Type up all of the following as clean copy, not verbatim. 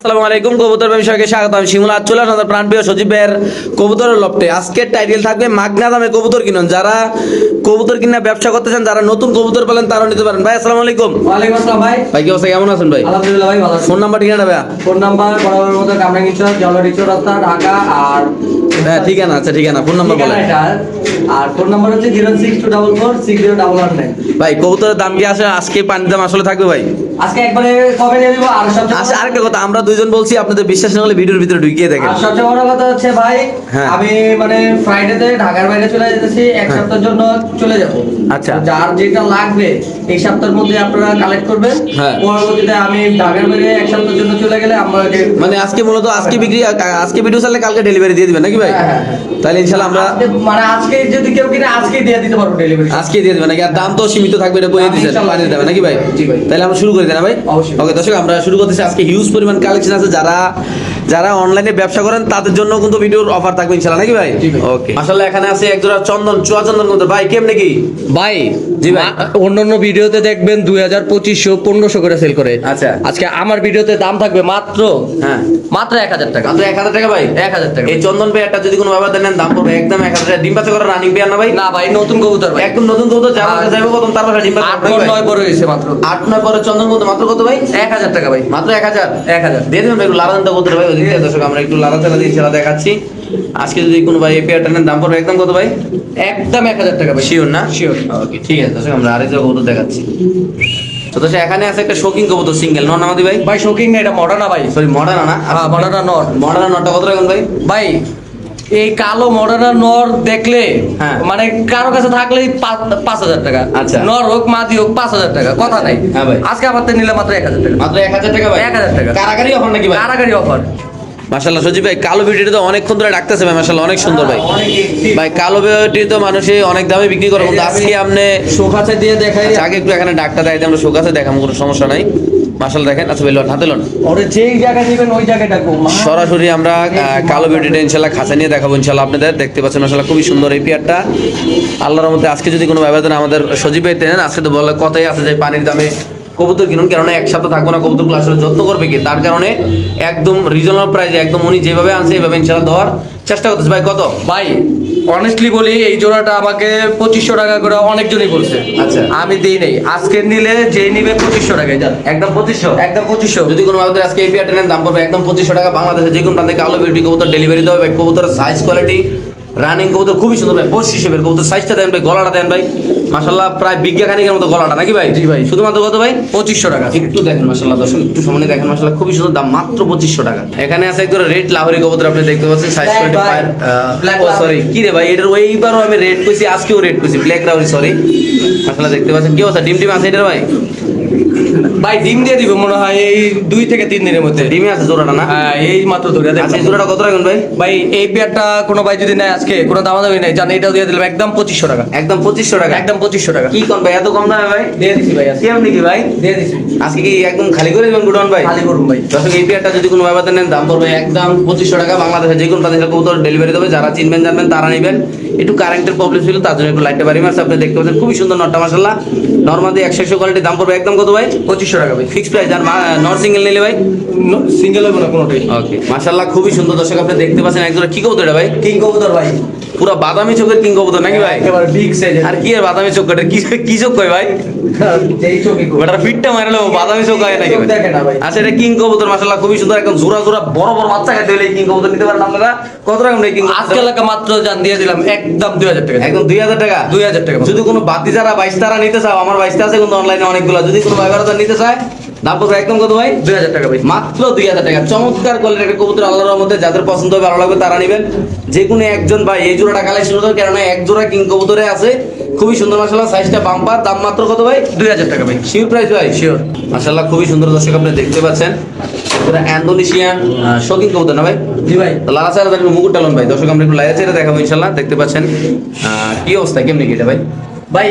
আসসালামু আলাইকুম কবুতর ব্যবসায়ীকে স্বাগত। আমি শিমুল। আজ চলে আসলাম প্রাণপ্রিয় সজীবের কবুতরের লফটে। আজকের টাইটেল থাকবে মাগনা দামে কবুতর কিনুন। যারা কবুতর কিনা ব্যবসা করতেছেন, যারা নতুন কবুতর পেলেন, তারাও নিতে পারেন। ভাই আসসালামু আলাইকুম। ওয়ালাইকুম আসসালাম ভাই। ভাই কি অবস্থা, কেমন আছেন ভাই? আলহামদুলিল্লাহ ভাই, ভালো আছি। ফোন নাম্বার ঠিকানা ভাইয়া? ফোন নাম্বার বরাবর মতো কামরাঙ্গীরচর, জলরিচর রাস্তা, ঢাকা। আর হ্যাঁ ঠিকানা আছে, ঠিকানা ফোন নাম্বার বলেন। আর ফোন নাম্বার হচ্ছে 062446099। ভাই কবুতরের দাম কি আসে আজকে পানির দাম আসলে থাকবে ভাই? আজকে একবারে কবে দিয়ে দিব। আর সবচেয়ে আচ্ছা আরেকটা কথা, আমরা দুইজন বলছি, আপনাদের বিশ্বাস না হলে ভিডিওর ভিতরে ঢুকিয়ে দেখেন। আর সবচেয়ে বড় কথা হচ্ছে ভাই, হ্যাঁ। আমি মানে ফ্রাইডেতে ঢাকার বাইরে চলে যেতেছি, এক সপ্তাহের জন্য চলে যাব। আচ্ছা। যার যেটা লাগবে এই সপ্তাহের মধ্যে আপনারা কালেক্ট করবেন। হ্যাঁ। পরবর্তীতে আমি ঢাকার বাইরে এক সপ্তাহের জন্য চলে গেলে আমাকে মানে আজকে মূলত আজকে বিক্রি, আজকে ভিডিও চাইলে কালকে ডেলিভারি দিয়ে দিবেন নাকি ভাই? হ্যাঁ, হ্যাঁ, হ্যাঁ। তাহলে ইনশাআল্লাহ আমরা মানে আজকে যদি কেউ কিনে আজকে দিয়ে দিতে পারবো ডেলিভারি। আজকে দিয়ে দেবেন নাকি? আর দাম তো সীমিত থাকবে, এটা বলে দিচ্ছেন ইনশাআল্লাহ। পানির দামে নাকি ভাই? জি ভাই। তাহলে আমরা শুরু করে দেন ভাই। অবশ্যই। ওকে দর্শক, আমরা শুরু করতেছি। আজকে হিউজ পরিমাণ কালেকশন আছে। যারা যারা অনলাইনে ব্যবসা করেন তাদের জন্য কিন্তু ভিডিওর অফার থাকবে ইনশাআল্লাহ নাকি ভাই? জি ভাই। ওকে মাশাআল্লাহ, এখানে আছে এক জোড়া চন্দন, চুয়া চন্দন কবুতর। ভাই কেমনে কি? ভাই জি ভাই। অন্যান্য ভিডিওতে দেখবেন 2000, 2500, 1500 করে সেল করে। আচ্ছা। আজকে আমার ভিডিওতে দাম থাকবে মাত্র হ্যাঁ মাত্র 1000 টাকা। মাত্র 1000 টাকা ভাই? 1000 টাকা। এই চন্দন পেয়ারটা যদি কোনো ব্যবহার নেন দাম পড়বে একদম 1000 টাকা। ডিম বাচ্চা করা রানিং পেয়ার না ভাই? না ভাই, নতুন কবুতর ভাই। একদম নতুন কবুতর, যারা আর- যাবে প্রথম তার পাশে ডিম বাচ্চা 8 করবে ভাই। 9 বড় হয়েছে মাত্র 8-9 পরে চন্দন কবুতর মাত্র কত ভাই? 1000 টাকা ভাই। মাত্র 1000। 1000 দিয়ে দেবেন ভাই, একটু লালা দামটা কবুতর ভাই। ওদিকে দর্শক আমরা একটু লালা চালা দিয়ে সেটা দেখাচ্ছি। আজকে যদি কোনো ভাই এই পেয়ারটা নেন দাম পড়বে একদম কত ভাই? একদম 1000 টাকা ভাই। শিওর না? শিওর। ওকে ঠিক আছে দর্শক, আমরা আরেক জায়গা কবুতর দেখাচ্ছি। তো দর্শক এখানে আছে একটা শৌখিন কবুতর সিঙ্গেল নর নামাদি ভাই। ভাই শোকিং না, এটা মডার্না ভাই। সরি মডার্না না? হ্যাঁ, মডার্না নর। মডার্না নরটা কত রাখুন ভাই? ভাই এই কালো মডার্না নর দেখলে হ্যাঁ। মানে কারো কাছে থাকলেই 5000 টাকা। আচ্ছা। নর হোক মাদি হোক 5000 টাকা, কথা নাই। হ্যাঁ ভাই। আজকে আমার থেকে নিলে মাত্র 1000 টাকা। মাত্র 1000 টাকা ভাই? 1000 টাকা। কারাগারি অফার নাকি ভাই? কারাগারি অফার। মাশাআল্লাহ সজীব ভাই, কালো বিউটিটা তো অনেকক্ষণ ধরে ডাকতেছে ভাই, মাশাআল্লাহ অনেক সুন্দর ভাই। ভাই কালো বিউটি তো মানুষে অনেক দামে বিক্রি করে, কিন্তু আজকে আপনি শোকাছে দিয়ে দেখাই। আচ্ছা, আগে একটু এখানে ডাকটা দেয়, আমরা শোকাছে দেখাম, কোনো সমস্যা নাই। মাশাআল্লাহ দেখেন। আচ্ছা ভাই লোন হাতে লোন ওরে যেই জায়গায় দিবেন ওই জায়গায় ডাকবো। সরাসরি আমরা কালো বিউটিটা ইনশাল্লাহ খাঁচা নিয়ে দেখাবো ইনশাল্লাহ আপনাদের। দেখতে পাচ্ছেন মাশাআল্লাহ খুবই সুন্দর এই পেয়ারটা। আল্লাহর রহমতে আজকে যদি কোনো ব্যবধান আমাদের সজীব ভাই দেন, আজকে তো বলে কথাই আছে যে পানির দামে কবুতর কিনুন, কেননা এক সপ্তাহ থাকবো না, কবুতরগুলো আসলে যত্ন করবে কি, তার কারণে একদম রিজনেবল প্রাইসে একদম উনি যেভাবে আনছে এইভাবে ইনশাল্লাহ দেওয়ার চেষ্টা করতেছে। ভাই কত? ভাই অনেস্টলি বলি, এই জোড়াটা আমাকে 2500 টাকা করে অনেকজনই বলছে। আচ্ছা। আমি দেই নাই। আজকে নিলে যে নিবে 2500 টাকায় যান। একদম 2500? একদম 2500। যদি কোনো ব্যবধান আজকে এই পেয়ারটা নেন দাম পড়বে একদম 2500 টাকা। বাংলাদেশে যে কোনো প্রান্তে কালো বিউটি কবুতর ডেলিভারি দেবে ভাই। কবুতরের সাইজ কোয়ালিটি রানিং কবুতর খুবই সুন্দর ভাই। বস হিসেবের কবুতর সাইজটা দেন ভাই, গলাটা দেন ভাই, মাশাআল্লাহ প্রায় বিজ্ঞা খানিকের মতো গলাটা নাকি ভাই? জি ভাই। শুধুমাত্র কত ভাই? 2500 টাকা। একটু দেখেন মাশাআল্লাহ দর্শক, একটু সামনে দেখেন মাশাআল্লাহ খুবই সুন্দর, দাম মাত্র 2500 টাকা। এখানে আছে একদম রেড লাহোরি কবুতর, আপনি দেখতে পাচ্ছেন সাইজ Black কোয়ালিটি ভাই। পায়ের Black ও লাহোরি। সরি কি রে ভাই, এটার ওইবারও আমি রেড কইছি, আজকেও রেড কইছি, ব্ল্যাক লাহোরি সরি। মাশাআল্লাহ দেখতে পাচ্ছেন কি অবস্থা, ডিম টিম আছে এটার ভাই? ভাই ডিম দিয়ে দিব মনে হয় এই 2 থেকে 3 দিনের মধ্যে। ডিমে আছে জোড়াটা না? হ্যাঁ, এই মাত্র ধরে আচ্ছা এই দেখেন। জোড়াটা কত রাখুন ভাই? ভাই এই পেয়ারটা কোনো ভাই যদি নেয় আজকে কোনো দামাদামি নাই, জান এটাও দিয়ে দিলাম একদম 2500 টাকা। একদম 2500 টাকা? একদম 2500 টাকা কি কোন ভাই, এত কম দামে ভাই? দিয়ে দিছি ভাই আজকে। কেমন কি ভাই? দিয়ে দিছি। আজকে কি একদম খালি করে দিবেন গুডন ভাই? খালি করুন ভাই। দর্শক এই পেয়ারটা যদি কোনো ব্যবধান নেন দাম পড়বে একদম 2500 টাকা। বাংলাদেশে যে কোনো প্রান্তে কবুতর ডেলিভারি দেবে, যারা চিনবেন জানবেন তারা নেবেন। একটু কারেন্টের প্রবলেম ছিল, তার জন্য একটু লাইটটা বাড়ি মারছে। আপনি দেখতে পাচ্ছেন খুবই সুন্দর নটটা মাশাআল্লাহ। নরমাদি 100 কোয়ালিটি, দাম পড়বে একদম কত ভাই? 2500 টাকা ভাই। Fix price. আর নর সিঙ্গেল নিলে ভাই? সিঙ্গেল হবে না কোনোটাই। ওকে মাশাআল্লাহ খুবই সুন্দর দর্শক, আপনি দেখতে পাচ্ছেন একজোড়া কি কবুতর এটা ভাই? কিং কবুতর ভাই। পুরো বাদামি চোখের কিং কবুতর নাকি ভাই? একেবারে বিগ সাইজের। আর কি আর বাদামি চোখ কাটে, কি কি চোখ কয় ভাই? যেই চোখই কবুতর। ওটার ফিটটা মারলো বাদামি চোখ হয় নাকি চোখ ভাই? দেখে না ভাই। আচ্ছা এটা কিং কবুতর মাশাআল্লাহ খুবই সুন্দর, একদম জোড়া জোড়া বড় বড় বাচ্চা খাইতে হলে কিং কবুতর নিতে পারেন আপনারা। কত রকম কিং আজকে এলাকা মাত্র জান দিয়ে দিলাম একদম 2000 টাকা। একদম 2000 টাকা? 2000 টাকা। যদি কোনো বাতি যারা 22 তারা নিতে চাও, আমার 22 আছে কিন্তু অনলাইনে অনেকগুলো, যদি কোনো ভাই বারাদার নিতে চায় দাম পড়বে একদম কত ভাই? 2000 টাকা ভাই। মাত্র 2000 টাকা। চমৎকার কোয়ালিটির একটা কবুতর, আল্লাহর রহমতে যাদের পছন্দ হবে ভালো লাগবে তারা নেবেন। যে কোনো একজন ভাই এই জোড়াটা কালেকশন করতে, কেননা এক জোড়া কিং কবুতরে আছে খুবই সুন্দর মাশাআল্লাহ, সাইজটা বাম্পার। দাম মাত্র কত ভাই? 2000 টাকা ভাই। শিওর প্রাইস ভাই? শিওর। মাশাআল্লাহ খুবই সুন্দর দর্শক, আপনি দেখতে পাচ্ছেন এটা ইন্দোনেশিয়ান শৌখিন কবুতর না ভাই? জি ভাই। তো লালা স্যার মুকুট টালন ভাই। দর্শক আমরা একটু লাইভ এটা দেখাবো ইনশাআল্লাহ। দেখতে পাচ্ছেন কি অবস্থা, কেমনি কি এটা ভাই? ভাই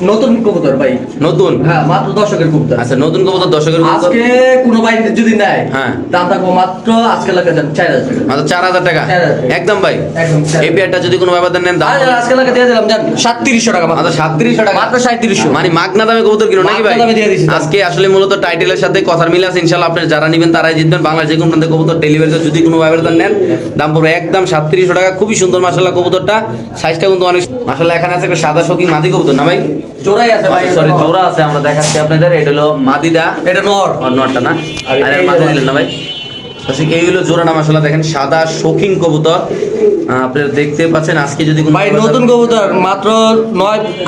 নতুন কবুতর ভাই, নতুন? হ্যাঁ মাত্র দর্শকের কবুতর। আচ্ছা, নতুন কবুতর, দর্শকের কবুতর। আজকে কোনো ভাই যদি নেয়, হ্যাঁ। দাম থাকবো মাত্র আজকে লাগা যান 4000 টাকা। মাত্র 4000 টাকা 4000 টাকা। একদম ভাই। একদম 4000 এই পেয়ারটা যদি কোনো ব্যাপার নেন দাম আজকে লাগা দিয়ে দিলাম জান 3700 টাকা মাত্র মাত্র। 3700 টাকা, মাত্র 3700। মানে মাগনা দামে কবুতর কিনো নাকি ভাই? মাগনা দামে দিয়ে দিছি। আজকে আসলে মূলত টাইটেলের সাথে কথার মিল আছে, ইনশাআল্লাহ আপনারা যারা নেবেন তারাই জিতবেন। বাংলাদেশ যে কোনো প্রান্তে কবুতর ডেলিভারি যদি কোনো ব্যাপার নেন দাম পড়বে একদম 3700 টাকা। খুবই সুন্দর মাশাআল্লাহ কবুতরটা, সাইজটা কিন্তু অনেক মাশাআল্লাহ। এখানে আছে একটা সাদা শৌখিন মাদি কবুতর না ভাই? জোড়াই আছে ভাই, সরি জোড়া আছে, আমরা দেখাচ্ছি আপনাদের। এটা হলো মাদিদা, এটা নর। আর নরটা না, আর আর এই মাদি জোড়া। দিলেন না ভাই? আচ্ছা, এই হলো জোড়াটা মাশাআল্লাহ, দেখেন সাদা শৌখিন কবুতর আপনারা দেখতে পাচ্ছেন। আজকে যদি কোনো ভাই নতুন কবুতর মাত্র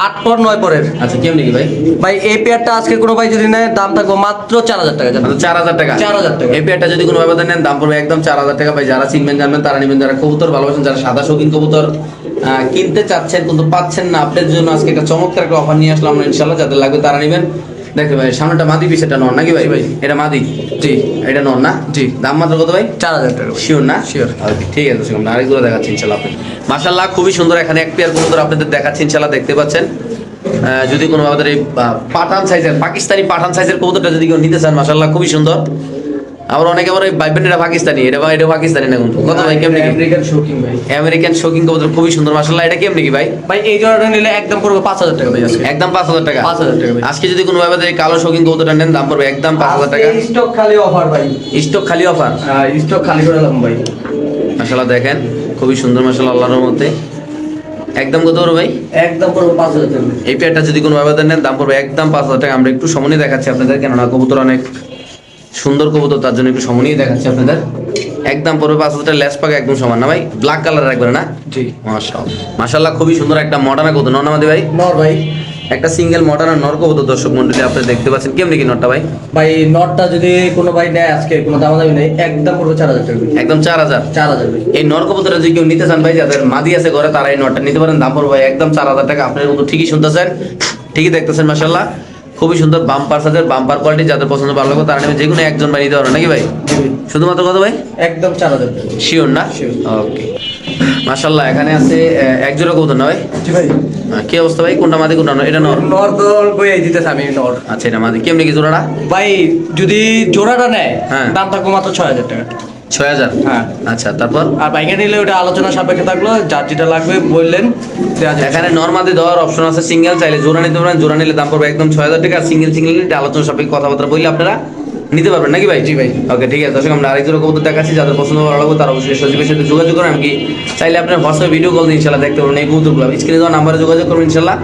8 পর 9 পরের। আচ্ছা, কেমনি কি ভাই? ভাই এই পেয়ারটা আজকে কোনো ভাই যদি নেয় দাম থাকবো মাত্র 4000 টাকা জান। মাত্র 4000 টাকা 4000 টাকা। এই পেয়ারটা যদি কোনো ব্যবধান নেন দাম পড়বে একদম 4000 টাকা ভাই। যারা চিনবেন জানবেন তারা নেবেন, যারা কবুতর ভালোবাসেন, যারা সাদা শৌখিন কবুতর কিনতে চাচ্ছেন কিন্তু পাচ্ছেন না, আপনাদের জন্য আজকে একটা চমৎকার একটা অফার নিয়ে আসলাম আমরা ইনশাআল্লাহ। যাদের লাগবে তারা নেবেন। দেখতে ভাই সামনেটা মাদি, পিছেটা নর নাকি ভাই? ভাই। এটা মাদি, জি এটা নর না? জি। দাম মাত্র কত ভাই? 4000 টাকা ভাই। শিওর না? Sure. ওকে, ঠিক আছে, সেরকম না, আরেকগুলো দেখাচ্ছি ইনশাআল্লাহ আপনি। মাশাআল্লাহ খুবই সুন্দর, এখানে এক পেয়ার কবুতর আপনাদের দেখাচ্ছি ইনশাআল্লাহ, দেখতে পাচ্ছেন। যদি কোনো আমাদের এই পাঠান সাইজের, পাকিস্তানি পাঠান সাইজের কবুতরটা যদি কেউ নিতে চান মাশাআল্লাহ খুবই সুন্দর। আবার অনেকে আবার ভাইবেন এটা পাকিস্তানি, এটা পাকিস্তানি না কিন্তু। কত ভাই কেমনি কি? আমেরিকান শৌখিন ভাই। আমেরিকান শৌখিন কবুতর খুবই সুন্দর মাশাআল্লাহ। এটা কেমনি কি ভাই? ভাই এই জোড়াটা নিলে একদম পড়বে 5000 টাকা ভাই আজকে। একদম 5000 টাকা 5000 টাকা ভাই। আজকে যদি কোনো ভাবে এই কালো শৌখিন কবুতরটা নেন দাম পড়বে একদম 5000 টাকা। স্টক খালি অফার ভাই। স্টক খালি অফার, স্টক খালি করে দিলাম ভাই। মাশাআল্লাহ দেখেন খুবই সুন্দর মাশাআল্লাহ আল্লাহর মধ্যে। একদম কত বড় ভাই? একদম পড়বে 5000 টাকা। এই পেয়ারটা যদি কোনো ব্যবধান নেন দাম পড়বে একদম 5000 টাকা। আমরা একটু সমনি দেখাচ্ছি আপনাদের, কেননা কবুতর অনেক সুন্দর কবুতর, তার জন্য একটু সমনি দেখাচ্ছি আপনাদের। একদম পড়বে 5000 টাকা, লেস পাকা একদম সমান না ভাই? ব্ল্যাক কালার রাখবেন না? জি মাশাআল্লাহ মাশাআল্লাহ খুবই সুন্দর একটা মডার্ন কবুতর, নর নামাদি ভাই? নর ভাই। একটা সিঙ্গেল মডার্ন নর কবুতর দর্শক মন্ডলী আপনারা দেখতে পাচ্ছেন। কেমনি কি নরটা ভাই? ভাই নটটা যদি কোনো ভাই নেয় আজকে কোনো দামাদামি নেই, একদম পড়বে 4000 টাকা ভাই। একদম 4000। 4000 ভাই। এই নর কবুতরটা যদি কেউ নিতে চান ভাই, যাদের মাদি আছে ঘরে তারা এই নরটা নিতে পারেন। দাম পড়বে একদম 4000 টাকা। আপনার কিন্তু ঠিকই শুনতেছেন, ঠিকই দেখতেছেন মাশাআল্লাহ খুবই সুন্দর বাম্পার সাইজের, বাম্পার কোয়ালিটি। যাদের পছন্দ ভালো লাগবে তারা নেবে, যে কোনো একজন ভাই নিতে পারবেন নাকি ভাই? জি ভাই। শুধুমাত্র কত ভাই? একদম 4000 টাকা। শিওর না? Sure. ওকে মাশাআল্লাহ। এখানে আছে এক জোড়া কবুতর না ভাই? জি ভাই। কি অবস্থা ভাই? কোনটা মাদি কোনটা নর? এটা নর। নর তো বইয়াই দিতেছে আমি নর। আচ্ছা, এটা মাদি। কেমনি কি জোড়াটা? ভাই যদি জোড়াটা নেয় হ্যাঁ। দাম থাকবে মাত্র 6000 টাকা। 6000? হ্যাঁ। আচ্ছা, তারপর আর বাইকে নিলে ওটা আলোচনা সাপেক্ষে থাকলো, যার যেটা লাগবে বললেন দেওয়া যাবে। এখানে নরমাদি দেওয়ার অপশন আছে। সিঙ্গেল চাইলে জোড়া নিতে পারেন, জোড়া নিলে দাম পড়বে একদম 6000 টাকা। আর সিঙ্গেল নিলে আলোচনা সাপেক্ষে কথাবার্তা বললে আপনারা নিতে পারবেন নাকি ভাই? জি ভাই। ওকে, ঠিক আছে দর্শক, আমরা আরেক জোড়া কবুতর দেখাচ্ছি। যাদের পছন্দ ভালো লাগবে তারা অবশ্যই সজীবের সাথে যোগাযোগ করেন। এমনকি চাইলে আপনার হোয়াটসঅ্যাপে ভিডিও কল দিয়ে ইনশাল্লাহ দেখতে পারবেন এই কবুতরগুলো। স্ক্রিনে দেওয়া নাম্বারে যোগাযোগ করবেন ইনশাল্লাহ,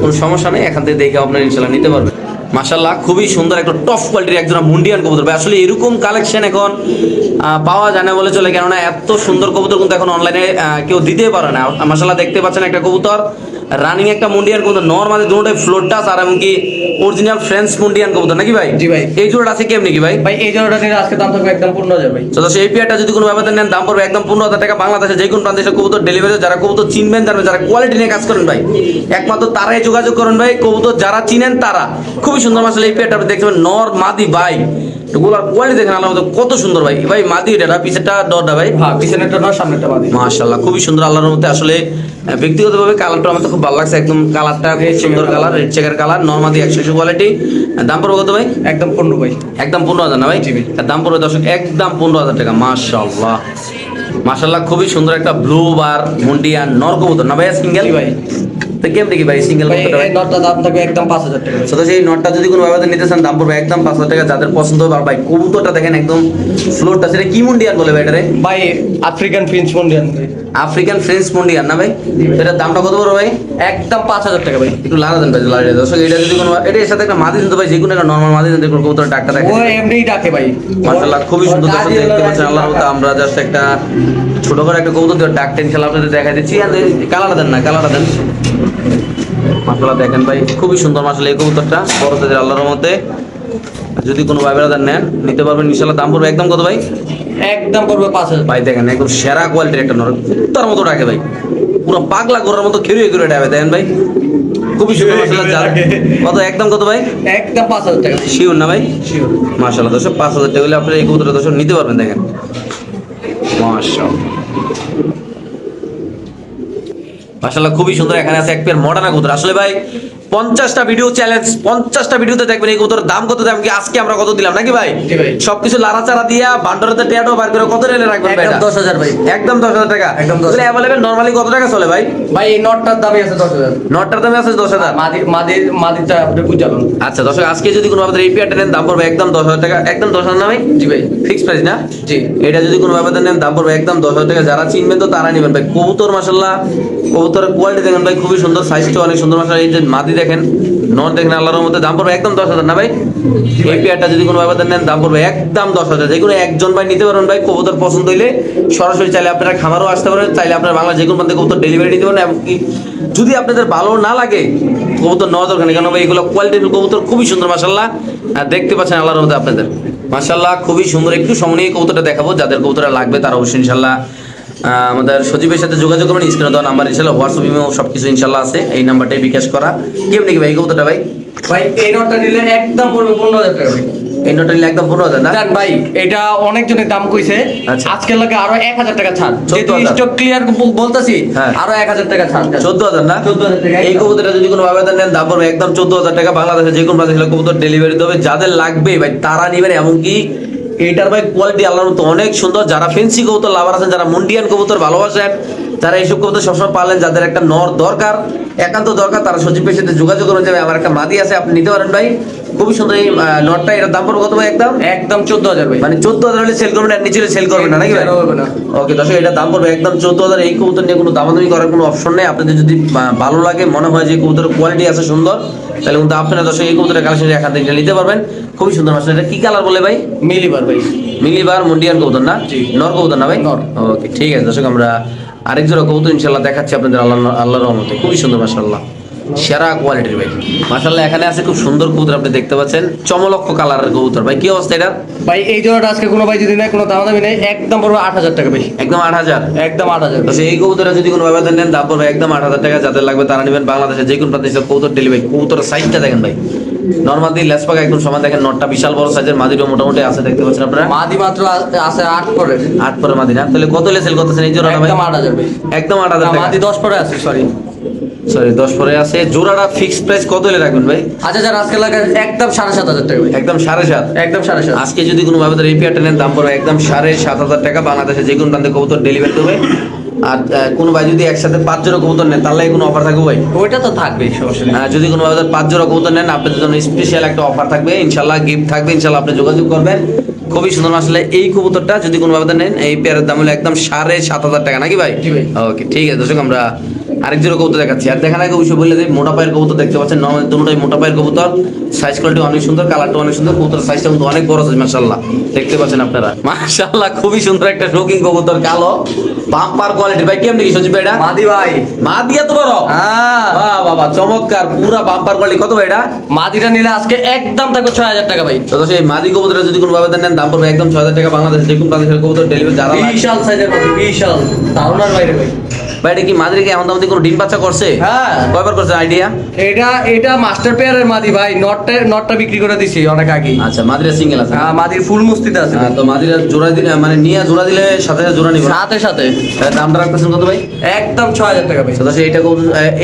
কোনো সমস্যা নেই। এখান থেকে দেখে আপনারা ইনশাল্লাহ নিতে পারবেন। মাশাআল্লাহ খুবই সুন্দর একটা টপ কোয়ালিটির একজন মুন্ডিয়ান কবুতর ভাই। আসলে এরকম কালেকশন এখন পাওয়া যায় না বলে চলে, কেননা এত সুন্দর কবুতর কিন্তু এখন অনলাইনে কেউ দিতে পারে না। মাশাআল্লাহ দেখতে পাচ্ছেন একটা কবুতর রানিং, একটা মুন্ডিয়ান কবুতর, নরমালি দুটোটাই ফ্লোর টাচ আর এমনকি অরিজিনাল ফ্রেঞ্চ মুন্ডিয়ান কবুতর নাকি ভাই? জি ভাই। এই জোড়াটা আছে কেমনি কি ভাই? ভাই এই জোড়াটা নিলে আজকে দাম থাকবে একদম 15000 ভাই। তো সেই পেয়ারটা যদি কোনো ব্যবধান নেন দাম পড়বে একদম 15000 টাকা। বাংলাদেশে যে কোনো প্রান্তে এসে কবুতর ডেলিভারি, যারা কবুতর চিনবেন জানবেন, যারা কোয়ালিটি নিয়ে কাজ করেন ভাই, একমাত্র তারাই যোগাযোগ করেন ভাই। কবুতর যারা চিনেন তারা। খুবই সুন্দর মাসাল এই পেয়ারটা আপনি দেখতে পাবেন, নর মাদি ভাই। এগুলোর কোয়ালিটি দেখেন আল্লাহ কত সুন্দর ভাই। ভাই মাদি এটা পিছেরটা ডরটা ভাই? হ্যাঁ, পিছনেরটা নর, সামনেরটা বাদি। মাশাআল্লাহ খুবই সুন্দর আল্লাহর মধ্যে। আসলে ব্যক্তিগতভাবে কালারটা আমার তো খুব ভালো লাগছে, একদম কালারটা খুব সুন্দর কালার, রেড চেকের কালার, নরমাদি 100 কোয়ালিটি। দাম পড়বে কত ভাই? একদম 15 ভাই। একদম 15000 না ভাই? জি ভাই। দাম পড়বে দর্শক একদম 15000 টাকা। মাশাআল্লাহ মাশাআল্লাহ খুবই সুন্দর একটা ব্লু বার মুন্ডিয়ান নর কবুতর না ভাই? সিঙ্গেল জি ভাই। তো কেমন দেখি ভাই সিঙ্গেল ভাই কবুতরটা ভাই? এই নটটা দাম থাকবে একদম 5000 টাকা ভাই। তো সেই নটটা যদি কোনো ভাবে নিতে চান দাম পড়বে একদম 5000 টাকা। যাদের পছন্দ হবে, আর ভাই কবুতরটা দেখেন একদম ফ্লোরটা, সেটা কি মুন্ডিয়ান বলে ভাই এটারে? ভাই আফ্রিকান ফিঞ্চ মুন্ডিয়ান ভাই। আফ্রিকান ফ্রেঞ্চ মুন্ডিয়ান না ভাই? এটার দামটা কত বড় ভাই? একদম 5000 টাকা ভাই। একটু লাড়া দেন ভাই, লাড়া দেন দর্শক। এটা যদি কোনো এটা এর সাথে একটা মাদি দিতে ভাই, যে কোনো একটা নরমাল মাদি দিতে কবুতর ডাকটা দেখেন। ও এমনিই ডাকে ভাই। মাশাআল্লাহ খুবই সুন্দর দর্শক দেখতে পাচ্ছেন আল্লাহর মতো। আমরা জাস্ট একটা ছোট করে একটা কবুতর দিয়ে ডাক টেনশন আপনাদের দেখাই দিচ্ছি। আর কালারটা দেন না, কালারটা দেন। মাশাআল্লাহ দেখেন ভাই খুবই সুন্দর মাশাআল্লাহ এই কবুতরটা বড়দের আল্লাহর মধ্যে। যদি কোনো ভাই বেড়াদার নেন নিতে পারবেন ইনশাআল্লাহ। দাম পড়বে একদম কত ভাই? একদম পড়বে 5000 ভাই দেখেন একদম সেরা কোয়ালিটির একটা নর, তার মতো ডাকে ভাই, পুরো পাগলা ঘোরার মতো খেরুয়ে খেরুয়ে ডাকে দেখেন ভাই। খুবই সুন্দর মাশাআল্লাহ। কত একদম কত ভাই? একদম 5000 টাকা। শিওর না ভাই? শিওর। মাশাআল্লাহ দর্শক 5000 টাকা হলে আপনারা এই কবুতরটা দর্শক নিতে পারবেন। দেখেন মাশাআল্লাহ মাশাআল্লাহ খুবই সুন্দর। এখানে আছে এক পেয়ার মডার্ন কবুতর। আসলে ভাই 50টা ভিডিও চ্যালেঞ্জ, 50টা ভিডিওতে দেখবেন এই কবুতরের দাম কত, দাম কি আজকে আমরা কত দিলাম নাকি ভাই? জি ভাই। সবকিছু লাড়াচাড়া দিয়া বান্ডারতে টেয়াটো বার করে কত রেলে রাখবেন ভাই? একদম 10,000 ভাই। একদম 10,000 টাকা। একদম 10,000 अवेलेबल নরমালি কত টাকা চলে ভাই? ভাই এই নটটার দামই আছে 10,000। নটটার দামে আছে 10,000। মাদিরটা আপনি বুঝাবেন। আচ্ছা দর্শক, আজকে যদি কোনো ভাবে এই পেয়ারটা নেন দাম পড়বে একদম 10,000 টাকা। একদম 10,000 না ভাই? জি ভাই। ফিক্স প্রাইস না? জি। এটা যদি কোনো ভাবে নেন দাম পড়বে একদম 10,000 টাকা। যারা চিনবেন তো তারা নেবেন ভাই। কবুতর মাশাআল্লাহ, কবুতরের কোয়ালিটি দেখেন ভাই, খুবই সুন্দর, সাইজটা অনেক সুন্দর মাশাআল্লাহ। এই যে মাদি দেখেন, নর দেখেন, আল্লাহর মধ্যে দাম পড়বে একদম 10,000 না ভাই? এই পেয়ারটা যদি কোনো ভাবে নেন দাম পড়বে একদম 10,000। যে কোনো একজন ভাই নিতে পারবেন ভাই। কবুতর পছন্দ হইলে সরাসরি চাইলে আপনারা খামারও আসতে পারেন, চাইলে আপনারা বাংলা যে কোনো প্রান্তে কবুতর ডেলিভারি নিতে পারেন। এমনকি যদি আপনাদের ভালো না লাগে কবুতর নেওয়া দরকার নেই, কেন ভাই এগুলো কোয়ালিটির কবুতর খুবই সুন্দর মাশাআল্লাহ। আর দেখতে পাচ্ছেন আল্লাহর মধ্যে আপনাদের মাশাআল্লাহ খুবই সুন্দর। একটু সময় নিয়ে কবুতরটা দেখাবো, যাদের কবুতরটা লাগবে তারা অবশ্যই ইনশাআল্লাহ আমাদের সজীবের সাথে যোগাযোগ করবেন। স্ক্রিনে দেওয়া নাম্বার ইনশাআল্লাহ, হোয়াটসঅ্যাপ, ইমেল সবকিছু ইনশাআল্লাহ আছে। এই নাম্বারটাই বিকাশ করা। কেমনি কি ভাই এই কবুতরটা ভাই? ভাই এই নটটা নিলে একদম পড়বে 15,000 টাকা ভাই। এই নটটা নিলে একদম 15,000 না? জান ভাই, এটা অনেকজনের দাম কইছে। আচ্ছা। আজকের লাগে আরো 1,000 টাকা ছাড়। যেহেতু 14,000 স্টক ক্লিয়ার বলতাছি, হ্যাঁ। আরো 1,000 টাকা ছাড়। 14,000 না? 14,000 টাকা। এই কবুতরটা যদি কোনো ভাবে নেন দাম পড়বে একদম 14,000 টাকা। বাংলাদেশে যে কোনো প্রান্তে কবুতর ডেলিভারি দেবে। যাদের লাগবে ভাই তারা নেবেন। এমনকি এইটার ভাই কোয়ালিটি আল্লাহর মতো অনেক সুন্দর। যারা ফেন্সি কবুতর লাভার আছেন, যারা মুন্ডিয়ান কবুতর ভালোবাসেন, যারা এইসব কবুতর সবসময় পালেন, যাদের একটা নর দরকার, একান্ত দরকার, তারা সজীবের সাথে যোগাযোগ করবেন। যাবে আমার একটা মাদি আছে, আপনি নিতে পারেন ভাই। খুবই সুন্দর এই নটটা। এটার দাম পড়বে কত ভাই? একদম 14,000 ভাই। মানে 14,000 হলে সেল করবেন, আর নিচে সেল করবেন না নাকি ভাই? হবে না। ওকে দর্শক, এটা দাম পড়বে একদম 14,000। এই কবুতর নিয়ে কোনো দামাদামি করার কোনো অপশন নেই। আপনাদের যদি ভালো লাগে, মনে হয় যে কবুতরের কোয়ালিটি আছে সুন্দর, তাহলে কিন্তু আপনারা দর্শক এই কবুতরের কালেকশন এখান থেকে নিতে পারবেন। খুবই সুন্দর মাসে। এটা কি কালার বলে ভাই? মিলিবার ভাই। মিলিবার মুন্ডিয়ান কবুতর না? জি। নর কবুতর না ভাই? নর। ওকে ঠিক আছে দর্শক, আমরা আরেক জোড়া কবুতর ইনশাআল্লাহ দেখাচ্ছি আপনাদের আল্লাহর রহমতে। খুবই সুন্দর মাশাআল্লাহ, সেরা কোয়ালিটির ভাই মাশাআল্লাহ। এখানে আছে খুব সুন্দর কবুতর, আপনি দেখতে পাচ্ছেন, চমলক্ষ কালারের কবুতর ভাই। কি অবস্থা এটা ভাই এই জোড়াটা আজকে কোনো ভাই যদি নেয়, কোনো দাম দামি নেই, একদম পড়বে 8,000 টাকা ভাই। একদম 8,000। একদম 8,000। তো এই কবুতরটা যদি কোনো ব্যবধান নেন দাম পড়বে একদম 8,000 টাকা। যাদের লাগবে তারা নেবেন। বাংলাদেশে যে কোনো প্রান্তে কবুতর ডেলিভারি। কবুতরের সাইজটা দেখেন ভাই, নরমালি লেস পাকা একদম সমান। দেখেন নটটা বিশাল বড় সাইজের, মাদিটা মোটামুটি আছে, দেখতে পাচ্ছেন আপনারা। মাদি মাত্র আছে 8 পরে। 8 পরে মাদি না? তাহলে কত হলে সেল করতেছেন এই জোড়াটা ভাই? একদম 8,000 ভাই। একদম 8,000 টাকা। মাদি 10 পরে আছে, সরি 10 পরে আছে। জোড়াটা ফিক্সড প্রাইস কত হলে রাখবেন ভাই? আচ্ছা স্যার, আজকে লাগে একদম 7,500 টাকা ভাই। একদম 7,500। একদম 7,500। আজকে যদি কোনো ভাবে এই পেয়ারটা নেন দাম পড়বে একদম 7,500 টাকা। বাংলাদেশে যে কোনো প্রান্তে কবুতর ডেলিভারি দেবে। আর কোনো ভাই যদি একসাথে 5 জোড়া কবুতর নেন তাহলে কোনো অফার থাকবে ভাই? ওইটা তো থাকবেই, সমস্যা নেই। যদি কোনো ভাবে 5 জোড়া কবুতর নেন আপনাদের জন্য স্পেশাল একটা অফার থাকবে ইনশাআল্লাহ, গিফট থাকবে ইনশাআল্লাহ, আপনি যোগাযোগ করবেন। খুবই সুন্দর আসলে এই কবুতরটা যদি কোনো ভাবে নেন, এই পেয়ারের দাম হলো একদম 7,500 টাকা নাকি ভাই? জি ভাই। ওকে ঠিক আছে দর্শক, আমরা আরেক জোড়া কবুতর দেখাচ্ছি। আর দেখার আগে অবশ্যই বলে দিই, মোটা পায়ের কবুতর দেখতে পাচ্ছেন, নরমালি দুটোই মোটা পায়ের কবুতর। সাইজ কোয়ালিটি অনেক সুন্দর, কালারটা অনেক সুন্দর, কবুতরের সাইজটা কিন্তু অনেক বড় সাইজ মাশাআল্লাহ, দেখতে পাচ্ছেন আপনারা মাশাআল্লাহ। খুবই সুন্দর একটা শৌখিন কবুতর, কালো বাম্পার কোয়ালিটি ভাই। কেমন কি সজীব ভাই এটা? মাদি ভাই। মাদি এত বড়? হ্যাঁ। বাহ বাবা, চমৎকার, পুরা বাম্পার কোয়ালিটি। কত ভাই এটা? মাদিটা নিলে আজকে একদম থাকবে 6,000 টাকা ভাই। তো সেই মাদি কবুতরটা যদি কোনো ভাবে নেন দাম পড়বে একদম 6,000 টাকা। বাংলাদেশে যে কোনো প্রান্তের কবুতর ডেলিভারি যারা লাগবে। বিশাল সাইজের মাদি, বিশাল ধারণার বাইরে ভাই। ভাই এটা কি মাদির কি এমন দাম দিয়ে কোনো ডিম বাচ্চা করছে? হ্যাঁ। কয়বার করছে আইডিয়া? এটা মাস্টার পেয়ারের মাদি ভাই। নটটা বিক্রি করে দিছি অনেক আগে। আচ্ছা, মাদিরা সিঙ্গেল আছে? হ্যাঁ, মাদির ফুল মুস্তিতে আছে। তো মাদিরা জোড়া দিলে মানে নিয়ে জোড়া দিলে সাথে সাথে জোড়া নিব? সাথে সাথে। দামটা রাখতেছেন কত ভাই? একদম 6,000 টাকা ভাই। তো এইটা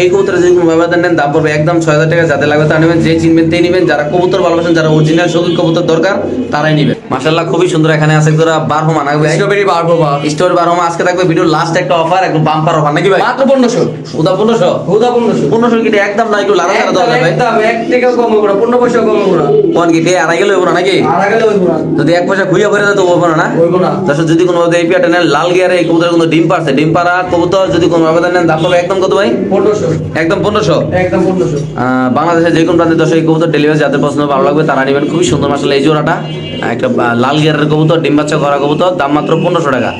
এই কবুতরের যদি কোনো ব্যবধান নেন দাম পড়বে একদম 6,000 টাকা। যাদের লাগবে তারা নেবেন, যে চিনবেন তাই নেবেন। যারা কবুতর ভালোবাসেন, যারা অরিজিনাল শৌখিন কবুতর দরকার তারাই নেবেন। মাশাআল্লাহ খুবই সুন্দর। এখানে আছে তোরা বারহমা না ভাই? স্ট্রবেরি বারবো বা স্টোর বারহমা। আজকে থাকবে ভিডিও লাস্ট একটা অফার, একদম বাম্পার অফার নাকি ভাই? মাত্র 1500। উদা 1500? হুদা 1500। 1500 কি একদম না, একটু লাড়া ছাড়া দরকার ভাই? একদম 1 টাকা কম হবে না, 15 পয়সা কম হবে না। কোন কি দিয়ে আড়াই গেলে হইব না নাকি? আর আগে হইব না। যদি 1 পয়সা খুইয়া ভরে দেয় তো হইব না? হইব না। দর্শক যদি কোনো ভাবে এই পেয়ারটা নেন, লাল গিয়ারে এই কবুতরের কোনো ডিম পারছে, ডিম পাড়া কবুতর যদি কোনো ভাবে নেন দাম পড়বে একদম কত ভাই? 1500। একদম 1500। একদম 1500। বাংলাদেশে যে কোনো প্রান্তে দর্শক এই কবুতর ডেলিভারি যাদের পছন্দ ভালো লাগবে তারা নেবেন। খুবই সুন্দর মাসাল্লাহ এই জোড়াটা। একটা লাল গিয়ারের কবুতর, ডিম বাচ্চা করা কবুতর, দাম মাত্র 1500 টাকা।